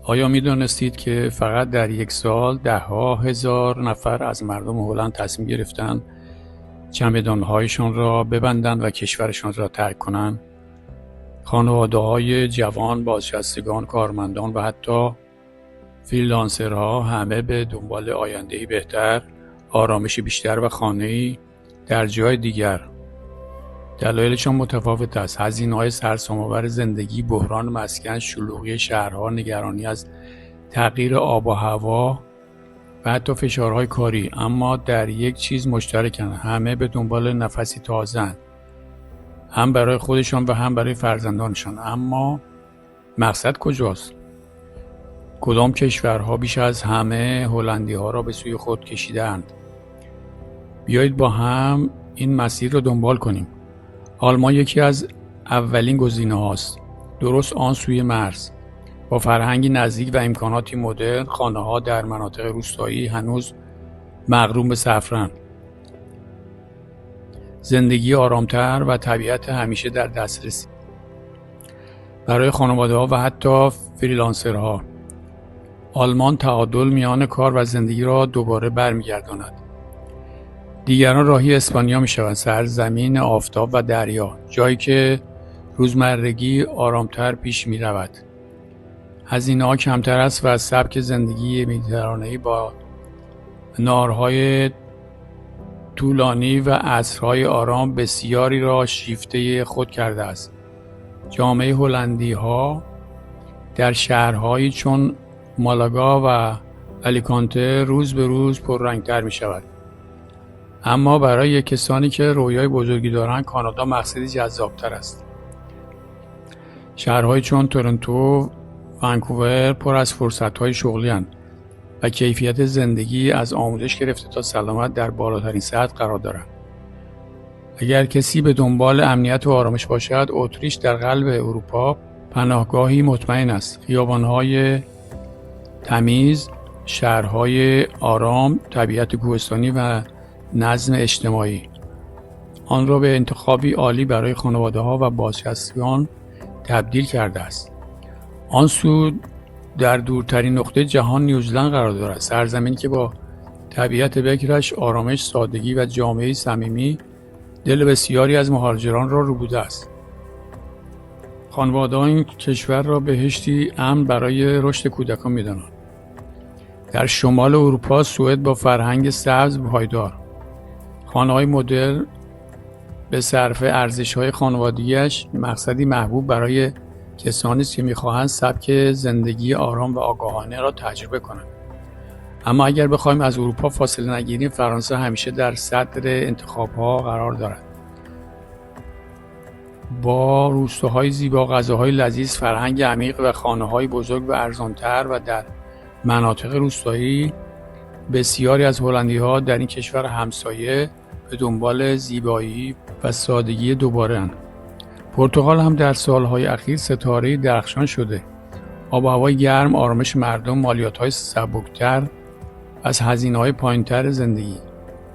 آیا می دانستید که فقط در یک سال ده‌ها هزار نفر از مردم هلند تصمیم گرفتند چمدان‌هایشان را ببندند و کشورشان را ترک کنند؟ خانواده‌های جوان، بازنشستگان، کارمندان و حتی فریلنسرها همه به دنبال آینده‌ای بهتر، آرامش بیشتر و خانه‌ای در جای دیگر. دلایلشان متفاوت است. هزینه‌های سرسام‌آور زندگی، بحران مسکن، شلوغی شهرها، نگرانی از تغییر آب و هوا و حتی فشارهای کاری. اما در یک چیز مشترکند: همه به دنبال نفسی تازه‌اند، هم برای خودشان و هم برای فرزندانشان. اما مقصد کجاست؟ کدام کشورها بیش از همه هلندی‌ها را به سوی خود کشیدند؟ بیایید با هم این مسیر را دنبال کنیم. آلمان یکی از اولین گزینه‌هاست، درست آن سوی مرز. با فرهنگی نزدیک و امکاناتی مدرن، خانه‌ها در مناطق روستایی هنوز مغروم به صفرند. زندگی آرامتر و طبیعت همیشه در دسترسی برای خانواده‌ها و حتی فریلنسرها. آلمان تعادل میان کار و زندگی را دوباره برمیگرداند. دیگران راهی اسپانیا میشوند، سرزمین آفتاب و دریا، جایی که روزمرگی آرامتر پیش می رود. هزینه‌ها کمتر است و سبک زندگی مدیترانه‌ای با نهارهای طولانی و عصرهای آرام بسیاری را شیفته خود کرده است. جامعه هلندی‌ها در شهرهایی چون مالاگا و الیکانته روز به روز پررنگتر می شود. اما برای کسانی که رویای بزرگی دارند، کانادا مقصدی جذابتر است. شهرهایی چون تورنتو، ونکوور پر از فرصت‌های شغلی اند و کیفیت زندگی از آموزش گرفته تا سلامت در بالاترین سطح قرار دارند. اگر کسی به دنبال امنیت و آرامش باشد، اتریش در قلب اروپا پناهگاهی مطمئن است. خیابان‌های تمیز، شهرهای آرام، طبیعت کوهستانی و نظم اجتماعی آن را به انتخابی عالی برای خانواده‌ها و بازنشستگان تبدیل کرده است. آن سو در دورترین نقطه جهان نیوزلند قرار دارد، سرزمینی که با طبیعت بکرش، آرامش، سادگی و جامعه صمیمی دل بسیاری از مهاجران را ربوده است. خانواده‌ها این کشور را بهشتی امن برای رشد کودکان می‌دانند. در شمال اروپا، سوئد با فرهنگ سبز و پایدار، خانه‌های مدرن به صرف ارزش‌های خانوادگی‌اش، مقصدی محبوب برای کسانی است که می‌خواهند سبک زندگی آرام و آگاهانه را تجربه کنند. اما اگر بخوایم از اروپا فاصله نگیریم، فرانسه همیشه در صدر انتخاب‌ها قرار دارد. با روستاهای زیبا، غذاهای لذیذ، فرهنگ عمیق و خانه‌های بزرگ و ارزان‌تر، و در مناطق روستایی بسیاری از هلندی‌ها در این کشور همسایه به دنبال زیبایی و سادگی دوباره اند. پرتغال هم در سالهای اخیر ستاره‌ای درخشان شده. آب و هوای گرم، آرامش مردم، مالیات‌های سبکتر از هزینه‌های پایین‌تر زندگی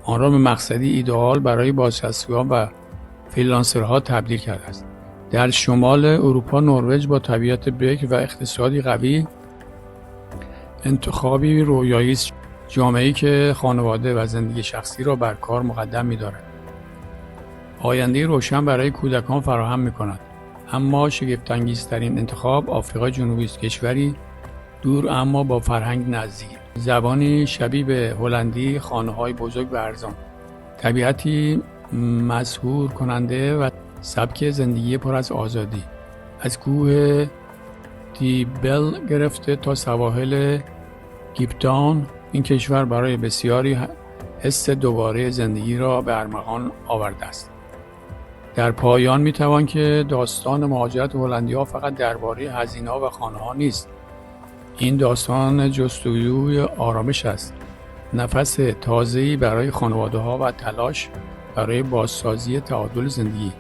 آن را به مقصدی ایدئال برای بازنشستگان و فریلنسرها تبدیل کرده است. در شمال اروپا، نروژ با طبیعت بکر و اقتصادی قوی انتخابی رویایی است. جامعه‌ای که خانواده و زندگی شخصی را بر کار مقدم می‌دارد، آینده روشن برای کودکان فراهم می‌کند. اما شگفت‌انگیزترین انتخاب آفریقای جنوبی است، کشوری دور اما با فرهنگ نزدیک، زبانی شبیه به هلندی، خانه‌های بزرگ و ارزان، طبیعتی مسحور کننده و سبک زندگی پر از آزادی. از کوه دیبل گرفته تا سواحل کیپتاون، این کشور برای بسیاری حس دوباره زندگی را به ارمغان آورده است. در پایان میتوان که داستان مهاجرت هلندی‌ها فقط درباره هزینه‌ها و خانه‌ها نیست. این داستان جستجوی آرامش است، نفس تازه‌ای برای خانواده‌ها و تلاش برای بازسازی تعادل زندگی.